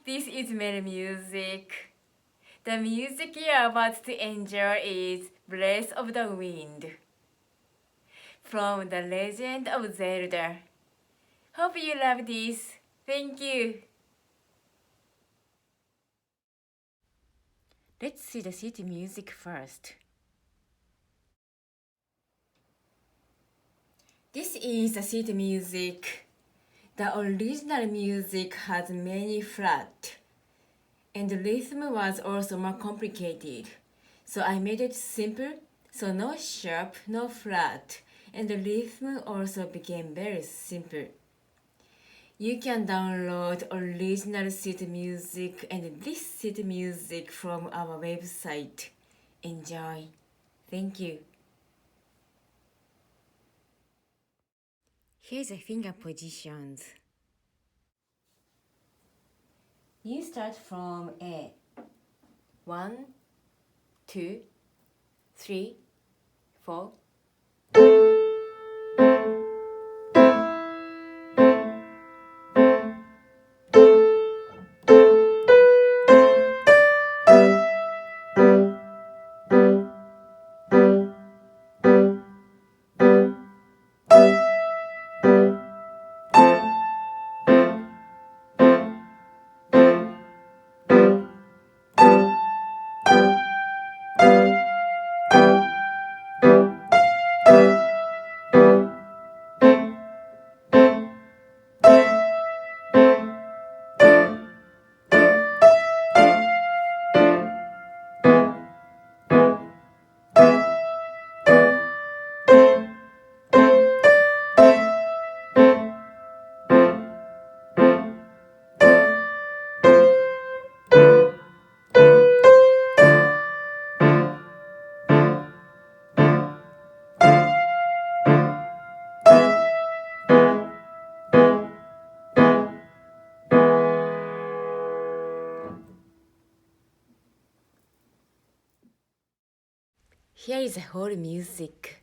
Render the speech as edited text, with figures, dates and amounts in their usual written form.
this is Mel Music. The music you're about to enjoy is Breath of the Wind from The Legend of Zelda. Hope you love this. Thank you. Let's see the city music first. This is the city music. The original music has many flat, and the rhythm was also more complicated. So I made it simple, so no sharp, no flat, and the rhythm also became very simple. You can download original city music and this city music from our website. Enjoy. Thank you. Here's the finger positions. You start from A. 1, 2, 3, 4. Here is the whole music.